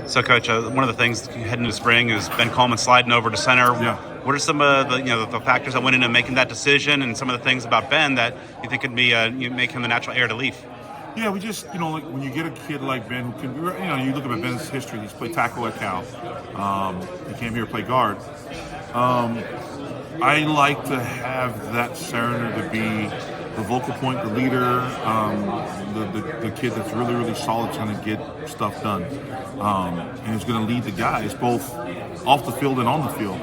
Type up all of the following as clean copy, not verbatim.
So, Coach, one of the things heading into spring is Ben Coleman sliding over to center. Yeah. What are some of the factors that went into making that decision, and some of the things about Ben that you think could be make him the natural heir to Leaf? Yeah, we just, like when you get a kid like Ben who can, you look at Ben's history. He's played tackle at Cal. He came here to play guard. I like to have that center to be the vocal point, the leader, the kid that's really, really solid, trying to get stuff done, and he's going to lead the guys both off the field and on the field.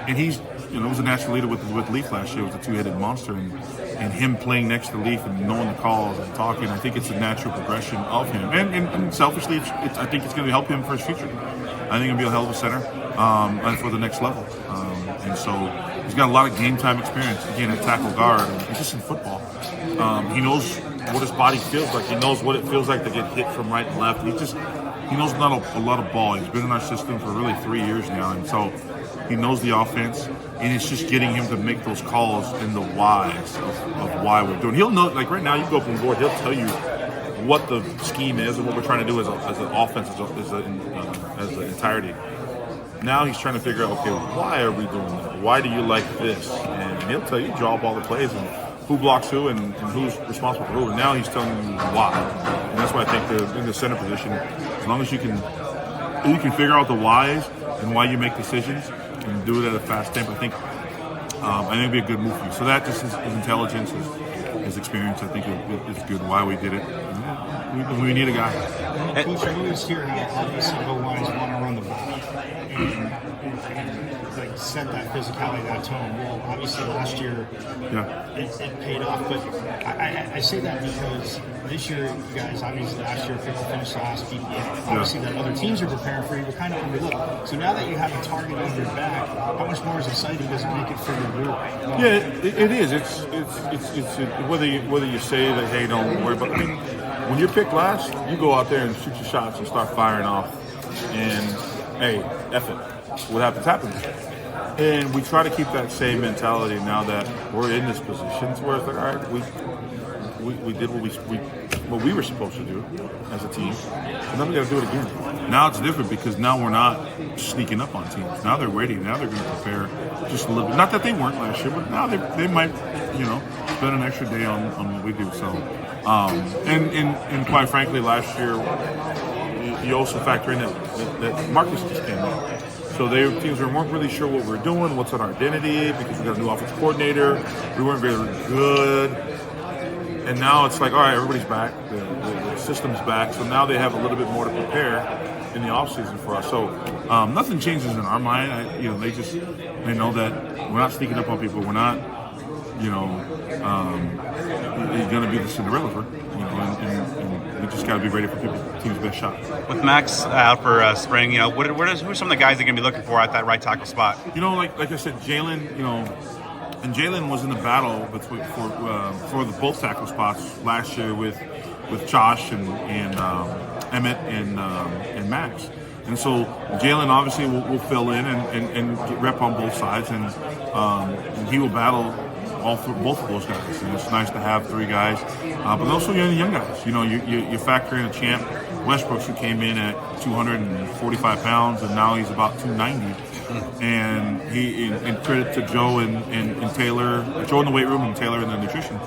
And he's, was a natural leader with Leaf last year. It was a two-headed monster, and him playing next to Leaf and knowing the calls and talking, I think it's a natural progression of him. And selfishly, I think it's going to help him for his future. I think he'll be a hell of a center for the next level. And so he's got a lot of game time experience, again, at tackle guard. It's just in football. He knows what his body feels like. He knows what it feels like to get hit from right and left. He knows not a lot of ball. He's been in our system for really 3 years now, and so he knows the offense, and it's just getting him to make those calls and the whys of why we're doing. He'll know, like right now, you go up on board, he'll tell you what the scheme is and what we're trying to do as an offense, as an entirety. Now he's trying to figure out, okay, why are we doing that? Why do you like this? And he'll tell you, draw up all the plays and who blocks who and who's responsible for who. And now he's telling you why. And that's why I think in the center position, as long as you can figure out the whys and why you make decisions and do it at a fast tempo, I think it'd be a good move for you. So that just his intelligence, his experience, I think is good. Why we did it. We need a guy. Coach, I always hear how obviously O-lines want to run the ball and like set that physicality, that tone. Well, obviously last year it paid off, but I say that because this year you guys obviously last year finished last PPA. Obviously that other teams are preparing for you, but kind of overlooked. So now that you have a target on your back, how much more is exciting does it make it for your group? Yeah, it is. It's whether you say that, hey, don't worry about it. When you're picked last, you go out there and shoot your shots and start firing off. And, hey, F it. What happens, happens. And we try to keep that same mentality now that we're in this position where it's like, all right, we did what we were supposed to do as a team. And then we got to do it again. Now it's different because now we're not sneaking up on teams. Now they're ready. Now they're going to prepare just a little bit. Not that they weren't last year, but now they might, spend an extra day on what we do. So, and quite frankly, last year you also factor in that Marcus just came in. So teams weren't really sure what we were doing, what's our identity, because we got a new offensive coordinator. We weren't very good. And now it's like, all right, everybody's back. The system's back. So now they have a little bit more to prepare in the offseason for us. So nothing changes in our mind. They know that we're not sneaking up on people. We're not, going to be the Cinderella, and we just got to be ready for team's best shot. With Max out for spring, who are some of the guys they're going to be looking for at that right tackle spot? Like I said, Jalen, and Jalen was in the battle for the both tackle spots last year with Josh and Emmett and Max. And so Jalen obviously will fill in and get rep on both sides, and he will battle both of those guys. And it's nice to have three guys, but also young guys. You factor in a champ, Westbrooks, who came in at 245 pounds, and now he's about 290. And and credit to Joe and Taylor, Joe in the weight room and Taylor in the nutrition,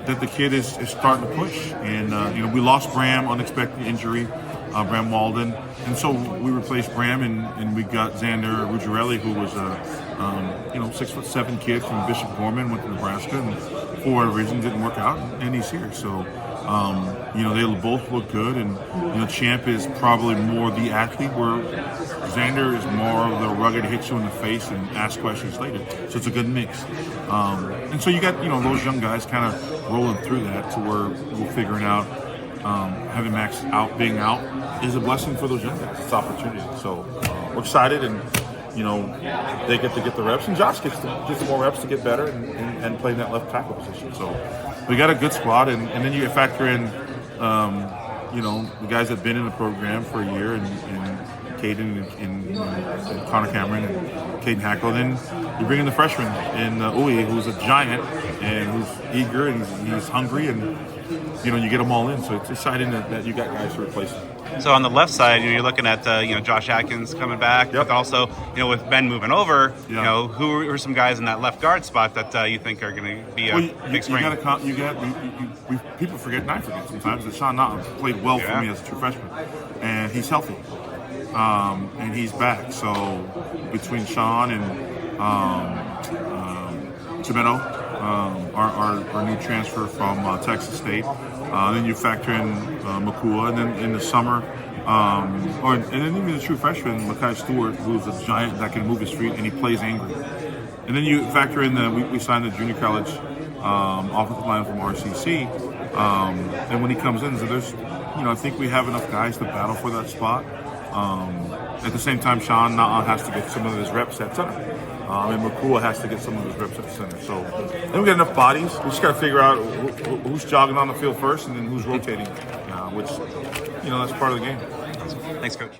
that the kid is starting to push. And we lost Bram, unexpected injury, Bram Walden, and so we replaced Bram and we got Xander Ruggieri, who was a 6'7" kid from Bishop Gorman, went to Nebraska, and for whatever reason didn't work out, and he's here. So they both look good, and Champ is probably more the athlete, where Xander is more of the rugged, hit you in the face and ask questions later. So it's a good mix. And so you got those young guys kind of rolling through that to where we're figuring out having Max being out is a blessing for those young guys. It's opportunity. So we're excited, and they get to get the reps, and Josh gets more reps to get better and play in that left tackle position. So we got a good squad, and then you factor in the guys that have been in the program for a year, and Caden and Connor Cameron and Caden Hackle. Then you bring in the freshman in Uwe, who's a giant and who's eager and he's hungry, and you get them all in. So it's exciting that you got guys to replace them. So on the left side, you're looking at Josh Atkins coming back, Yep. but also with Ben moving over, Yeah. who are some guys in that left guard spot that you think are going to be a big spring? People forget, and I forget sometimes, that Sean Naughton played well for me as a true freshman, and he's healthy, and he's back. So between Sean and Chimeno, our new transfer from Texas State, then you factor in Makua, and then in the summer, and then even the true freshman, Makai Stewart, who's a giant that can move his feet and he plays angry. And then you factor in we signed the junior college offensive line from RCC, and when he comes in, so there's, I think we have enough guys to battle for that spot. At the same time, Sean Naughton has to get some of his reps at center, and Makua has to get some of his reps at center. So then we got enough bodies. We just got to figure out who's jogging on the field first, and then who's rotating, which that's part of the game. Thanks, Coach.